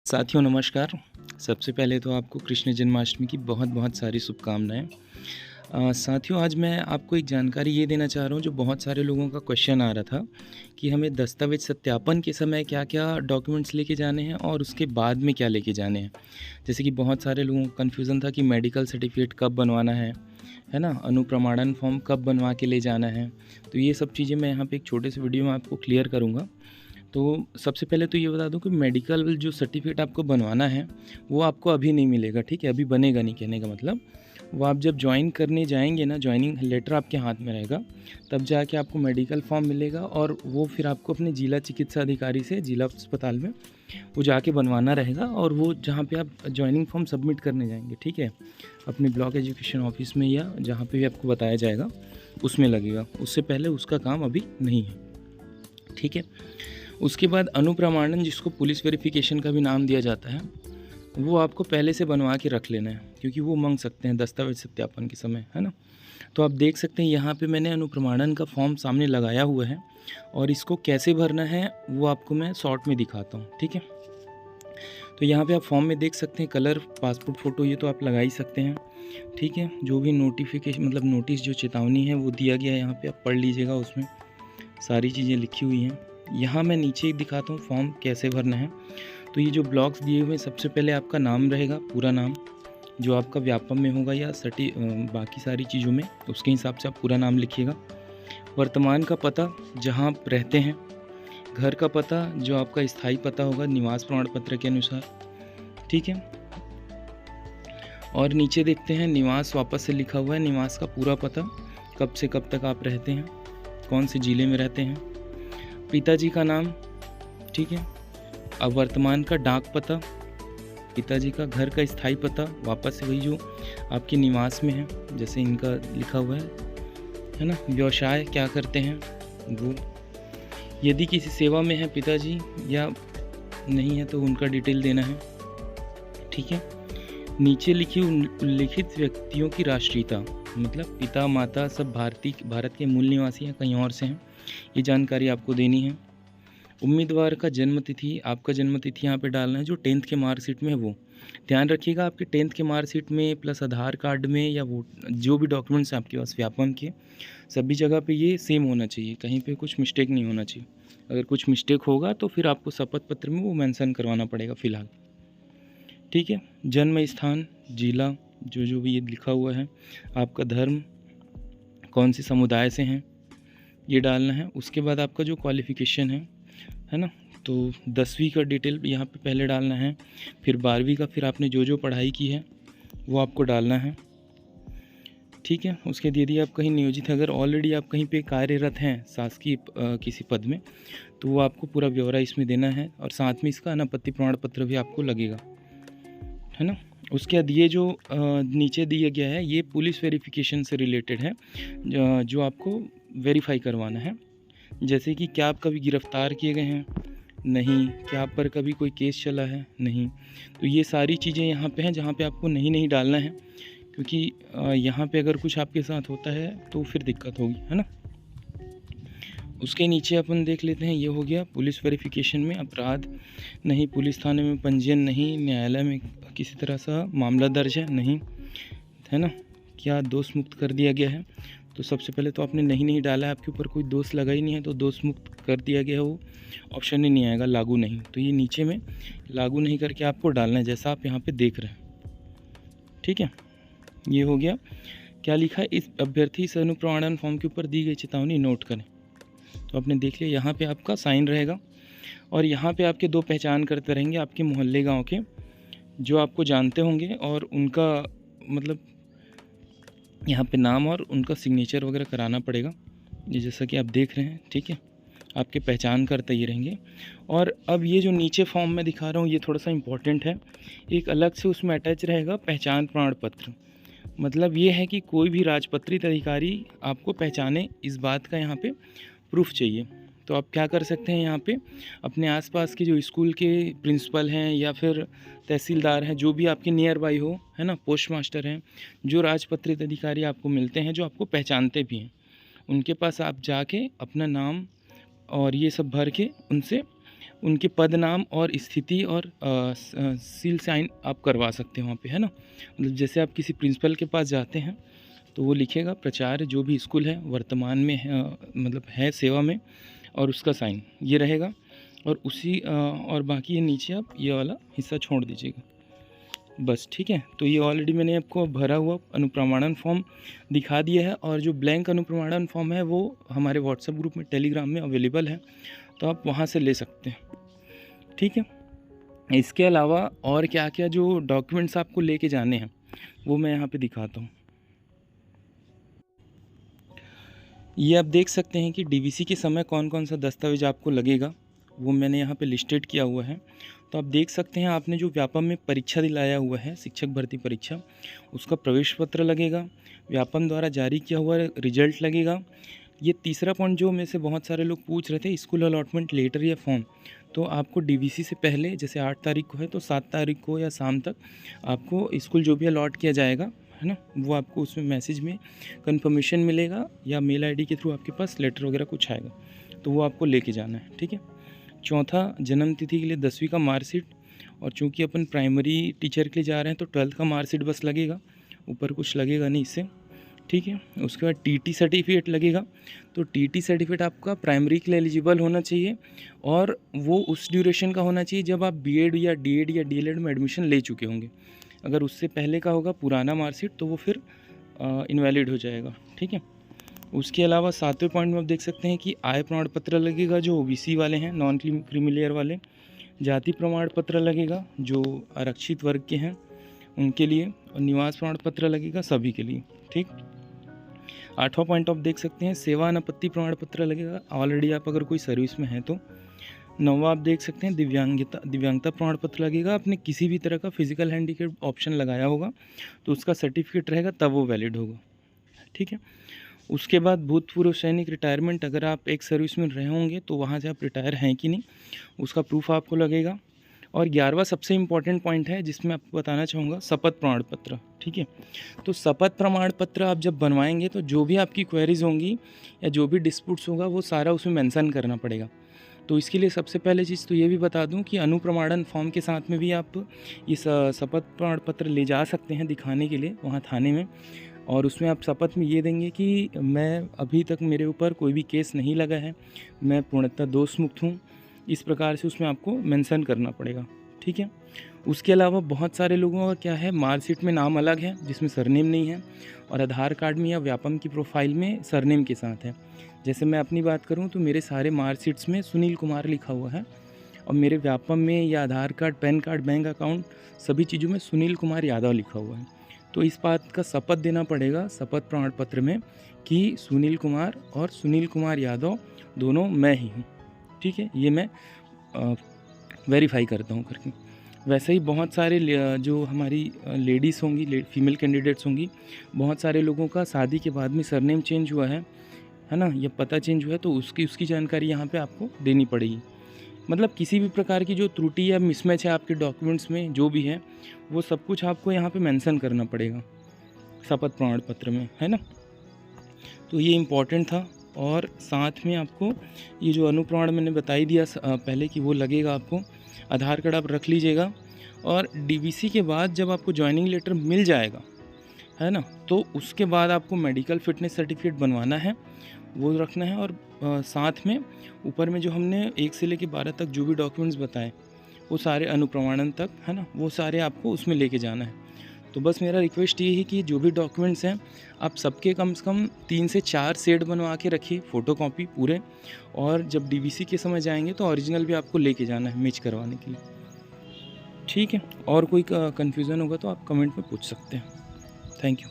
साथियों नमस्कार। सबसे पहले तो आपको कृष्ण जन्माष्टमी की बहुत-बहुत सारी शुभकामनाएँ। साथियों आज मैं आपको एक जानकारी ये देना चाह रहा हूँ जो बहुत सारे लोगों का क्वेश्चन आ रहा था कि हमें दस्तावेज़ सत्यापन के समय क्या-क्या डॉक्यूमेंट्स लेके जाने हैं और उसके बाद में क्या लेके जाने हैं। जैसे कि बहुत सारे लोगों को कन्फ्यूज़न था कि मेडिकल सर्टिफ़िकेट कब बनवाना है ना? अनुप्रमाणन फॉर्म कब बनवा के ले जाना है। तो ये सब चीज़ें मैं यहाँ पे एक छोटे से वीडियो में आपको क्लियर करूँगा। तो सबसे पहले तो ये बता दूँ कि मेडिकल जो सर्टिफ़िकेट आपको बनवाना है, वो आपको अभी नहीं मिलेगा, ठीक है? अभी बनेगा नहीं कहने का मतलब। वो आप जब जॉइन करने जाएँगे ना, जॉइनिंग लेटर आपके हाथ में रहेगा, तब जाके आपको मेडिकल फ़ॉर्म मिलेगा और वो फिर आपको अपने जिला चिकित्सा अधिकारी से जिला अस्पताल में वो जाके बनवाना रहेगा और वो जहाँ पे आप जॉइनिंग फ़ॉर्म सबमिट करने जाएँगे, ठीक है? अपने ब्लॉक एजुकेशन ऑफ़िस में या जहाँ पे भी आपको बताया जाएगा, उसमें लगेगा। उससे पहले उसका काम अभी नहीं है, ठीक है? उसके बाद अनुप्रमाणन जिसको पुलिस वेरिफिकेशन का भी नाम दिया जाता है, वो आपको पहले से बनवा के रख लेना है क्योंकि वो माँग सकते हैं दस्तावेज़ सत्यापन के समय, है ना? तो आप देख सकते हैं यहाँ पे मैंने अनुप्रमाणन का फॉर्म सामने लगाया हुआ है और इसको कैसे भरना है वो आपको मैं शॉर्ट में दिखाता हूँ, ठीक है? तो यहाँ पे आप फॉर्म में देख सकते हैं कलर, पासपोर्ट फ़ोटो ये तो आप लगा ही सकते हैं, ठीक है? जो भी नोटिफ़िकेशन मतलब नोटिस जो चेतावनी है वो दिया गया है यहाँ पे आप पढ़ लीजिएगा उसमें सारी चीज़ें लिखी हुई हैं। यहाँ मैं नीचे दिखाता हूँ फॉर्म कैसे भरना है। तो ये जो ब्लॉक्स दिए हुए हैं सबसे पहले आपका नाम रहेगा, पूरा नाम, जो आपका व्यापम में होगा या बाकी सारी चीज़ों में उसके हिसाब से आप पूरा नाम लिखिएगा। वर्तमान का पता जहाँ आप रहते हैं, घर का पता जो आपका स्थायी पता होगा निवास प्रमाण पत्र के अनुसार, ठीक है? और नीचे देखते हैं निवास वापस से लिखा हुआ है, निवास का पूरा पता, कब से कब तक आप रहते हैं, कौन से ज़िले में रहते हैं, पिताजी का नाम, ठीक है? अब वर्तमान का डाक पता, पिताजी का घर का स्थायी पता, वापस से वही जो आपके निवास में है, जैसे इनका लिखा हुआ है ना? व्यवसाय क्या करते हैं वो, यदि किसी सेवा में है पिताजी या नहीं है तो उनका डिटेल देना है, ठीक है? नीचे लिखी उल्लिखित व्यक्तियों की राष्ट्रीयता, मतलब पिता माता सब भारत के मूल निवासी हैं, कहीं और से हैं, ये जानकारी आपको देनी है। उम्मीदवार का जन्म तिथि, आपका जन्म तिथि यहाँ पे डालना है जो 10th के मार्कशीट में है वो। ध्यान रखिएगा आपके 10th के मार्कशीट में प्लस आधार कार्ड में या वो जो भी डॉक्यूमेंट्स हैं आपके पास व्यापम के, सभी जगह पे ये सेम होना चाहिए, कहीं पे कुछ मिस्टेक नहीं होना चाहिए। अगर कुछ मिस्टेक होगा तो फिर आपको शपथ पत्र में वो मेंशन करवाना पड़ेगा फ़िलहाल, ठीक है? जन्म स्थान, जिला, जो भी ये लिखा हुआ है, आपका धर्म, कौन से समुदाय से हैं, ये डालना है। उसके बाद आपका जो क्वालिफ़िकेशन है ना? तो 10वीं का डिटेल यहाँ पे पहले डालना है, फिर 12वीं का फिर आपने जो पढ़ाई की है, वो आपको डालना है, ठीक है? उसके बाद यदि आप कहीं नियोजित हैं, अगर ऑलरेडी आप कहीं पे कार्यरत हैं शासकीय किसी पद में, तो वो आपको पूरा ब्यौरा इसमें देना है और साथ में इसका अनापत्ति प्रमाण पत्र भी आपको लगेगा, है ना? उसके बाद ये जो नीचे दिया गया है ये पुलिस वेरिफिकेशन से रिलेटेड है, जो आपको वेरीफाई करवाना है। जैसे कि क्या आप कभी गिरफ़्तार किए गए हैं? नहीं। क्या आप पर कभी कोई केस चला है? नहीं। तो ये सारी चीज़ें यहाँ पे हैं जहाँ पे आपको नहीं डालना है क्योंकि यहाँ पे अगर कुछ आपके साथ होता है तो फिर दिक्कत होगी, है ना? उसके नीचे अपन देख लेते हैं, ये हो गया पुलिस वेरिफिकेशन में अपराध नहीं, पुलिस थाने में पंजीयन नहीं, न्यायालय में किसी तरह सा मामला दर्ज है नहीं, है ना? क्या दोष मुक्त कर दिया गया है? तो सबसे पहले तो आपने नहीं डाला है, आपके ऊपर कोई दोष लगा ही नहीं है तो दोष मुक्त कर दिया गया है, वो ऑप्शन ही नहीं आएगा लागू नहीं। तो ये नीचे में लागू नहीं करके आपको डालना है जैसा आप यहाँ पे देख रहे हैं, ठीक है? ये हो गया। क्या लिखा है, इस अभ्यर्थी इस अनुप्रमाणन फॉर्म के ऊपर दी गई चेतावनी नोट करें। तो आपने देख लिया, यहाँ पे आपका साइन रहेगा और यहाँ पे आपके 2 पहचान करते रहेंगे आपके मोहल्ले गाँव के, जो आपको जानते होंगे और उनका मतलब यहाँ पे नाम और उनका सिग्नेचर वगैरह कराना पड़ेगा, ये जैसा कि आप देख रहे हैं, ठीक है? आपके पहचान करते ही रहेंगे। और अब ये जो नीचे फॉर्म में दिखा रहा हूँ ये थोड़ा सा इम्पोर्टेंट है, एक अलग से उसमें अटैच रहेगा पहचान प्रमाण पत्र। मतलब ये है कि कोई भी राजपत्रित अधिकारी आपको पहचाने, इस बात का यहाँ पे प्रूफ चाहिए। तो आप क्या कर सकते हैं, यहाँ पे अपने आसपास के जो स्कूल के प्रिंसिपल हैं या फिर तहसीलदार हैं, जो भी आपके नियर बाई हो, है ना, पोस्ट मास्टर हैं, जो राजपत्रित अधिकारी आपको मिलते हैं जो आपको पहचानते भी हैं, उनके पास आप जाके अपना नाम और ये सब भर के उनसे उनके पद नाम और स्थिति और सील साइन आप करवा सकते हैं वहाँ पे, है ना। मतलब जैसे आप किसी प्रिंसिपल के पास जाते हैं तो वो लिखेगा प्राचार्य जो भी स्कूल है वर्तमान में है, मतलब है सेवा में, और उसका साइन ये रहेगा। और उसी और बाकी ये नीचे आप ये वाला हिस्सा छोड़ दीजिएगा बस, ठीक है। तो ये ऑलरेडी मैंने आपको भरा हुआ अनुप्रमाणन फॉर्म दिखा दिया है, और जो ब्लैंक अनुप्रमाणन फॉर्म है वो हमारे व्हाट्सएप ग्रुप में टेलीग्राम में अवेलेबल है, तो आप वहाँ से ले सकते हैं, ठीक है। इसके अलावा और क्या क्या जो डॉक्यूमेंट्स आपको लेके जाने हैं वो मैं यहाँ पे दिखाता हूँ। ये आप देख सकते हैं कि डीवीसी के समय कौन कौन सा दस्तावेज आपको लगेगा, वो मैंने यहाँ पे लिस्टेड किया हुआ है। तो आप देख सकते हैं आपने जो व्यापम में परीक्षा दिलाया हुआ है, शिक्षक भर्ती परीक्षा, उसका प्रवेश पत्र लगेगा, व्यापम द्वारा जारी किया हुआ रिजल्ट लगेगा। ये तीसरा पॉइंट जो में से बहुत सारे लोग पूछ रहे थे, स्कूल अलॉटमेंट लेटर या फॉर्म, तो आपको डीवीसी से पहले जैसे 8 तारीख को है तो 7 तारीख को या शाम तक आपको स्कूल जो भी अलॉट किया जाएगा, है ना, वो आपको उसमें मैसेज में कंफर्मेशन मिलेगा या मेल आईडी के थ्रू आपके पास लेटर वगैरह कुछ आएगा, तो वो आपको लेके जाना है, ठीक है। चौथा, जन्म तिथि के लिए 10वीं का मार्कशीट, और चूँकि अपन प्राइमरी टीचर के लिए जा रहे हैं तो 12th का मार्कशीट बस लगेगा, ऊपर कुछ लगेगा नहीं इससे, ठीक है। उसके बाद टीटी सर्टिफिकेट लगेगा। तो टीटी सर्टिफिकेट आपका प्राइमरी के लिए एलिजिबल होना चाहिए, और वो उस ड्यूरेशन का होना चाहिए जब आप बीएड या डीएड या डीएलएड में एडमिशन ले चुके होंगे। अगर उससे पहले का होगा पुराना मार्कशीट तो वो फिर इनवैलिड हो जाएगा, ठीक है। उसके अलावा 7वें पॉइंट में आप देख सकते हैं कि आय प्रमाण पत्र लगेगा जो ओबीसी वाले हैं, नॉन क्रीमी लेयर वाले। जाति प्रमाण पत्र लगेगा जो आरक्षित वर्ग के हैं उनके लिए, और निवास प्रमाण पत्र लगेगा सभी के लिए, ठीक। 8वां पॉइंट आप देख सकते हैं सेवा अनापत्ति प्रमाण पत्र लगेगा, ऑलरेडी आप अगर कोई सर्विस में हैं तो। 9वां आप देख सकते हैं दिव्यांगता प्रमाण पत्र लगेगा, आपने किसी भी तरह का फिजिकल हैंडीकैप ऑप्शन लगाया होगा तो उसका सर्टिफिकेट रहेगा तब वो वैलिड होगा, ठीक है। उसके बाद भूतपूर्व सैनिक रिटायरमेंट, अगर आप एक सर्विस में रहे होंगे तो वहाँ से आप रिटायर हैं कि नहीं उसका प्रूफ आपको लगेगा। और 11वां सबसे इम्पॉर्टेंट पॉइंट है जिसमें आपको बताना चाहूँगा, शपथ प्रमाण पत्र, ठीक है। तो शपथ प्रमाण पत्र आप जब बनवाएंगे तो जो भी आपकी क्वेरीज होंगी या जो भी डिस्प्यूट्स होगा वो सारा उसमें मेंशन करना पड़ेगा। तो इसके लिए सबसे पहले चीज़ तो ये भी बता दूं कि अनुप्रमाणन फॉर्म के साथ में भी आप ये शपथ प्रमाण पत्र ले जा सकते हैं दिखाने के लिए वहाँ थाने में, और उसमें आप शपथ में ये देंगे कि मैं अभी तक मेरे ऊपर कोई भी केस नहीं लगा है, मैं पूर्णतः दोष मुक्त हूँ, इस प्रकार से उसमें आपको मेंशन करना पड़ेगा, ठीक है। उसके अलावा बहुत सारे लोगों का क्या है, मार्कशीट में नाम अलग है जिसमें सरनेम नहीं है, और आधार कार्ड में या व्यापम की प्रोफाइल में सरनेम के साथ है। जैसे मैं अपनी बात करूं तो मेरे सारे मार्कशीट्स में सुनील कुमार लिखा हुआ है, और मेरे व्यापम में या Aadhaar card, PAN card, bank account सभी चीज़ों में सुनील कुमार यादव लिखा हुआ है। तो इस बात का शपथ देना पड़ेगा शपथ प्रमाण पत्र में कि सुनील कुमार और सुनील कुमार यादव दोनों मैं ही हूँ, ठीक है। ये मैं वेरीफाई करता हूँ करके। वैसे ही बहुत सारे जो हमारी लेडीज़ होंगी, फीमेल कैंडिडेट्स होंगी, बहुत सारे लोगों का शादी के बाद में सरनेम चेंज हुआ है ना, या पता चेंज हुआ है, तो उसकी जानकारी यहाँ पे आपको देनी पड़ेगी। मतलब किसी भी प्रकार की जो त्रुटि या मिसमैच है आपके डॉक्यूमेंट्स में जो भी है वो सब कुछ आपको यहाँ पे मेंशन करना पड़ेगा शपथ प्रमाण पत्र में, है ना। तो ये इम्पॉर्टेंट था। और साथ में आपको ये जो अनुप्रमाण मैंने बताई दिया पहले कि वो लगेगा आपको, आधार कार्ड आप रख लीजिएगा। और डीवीसी के बाद जब आपको ज्वाइनिंग लेटर मिल जाएगा, है ना, तो उसके बाद आपको मेडिकल फिटनेस सर्टिफिकेट बनवाना है, वो रखना है। और साथ में ऊपर में जो हमने 1 से लेकर 12 तक जो भी डॉक्यूमेंट्स बताए वो सारे अनुप्रमाणन तक, है ना, वो सारे आपको उसमें लेके जाना है। तो बस मेरा रिक्वेस्ट ये है कि जो भी डॉक्यूमेंट्स हैं आप सबके कम से कम 3 से 4 सेट बनवा के रखिए, फ़ोटोकॉपी पूरे। और जब डीवीसी के समय जाएंगे तो ओरिजिनल भी आपको लेके जाना है मैच करवाने के लिए, ठीक है। और कोई कन्फ्यूज़न होगा तो आप कमेंट में पूछ सकते हैं। Thank you.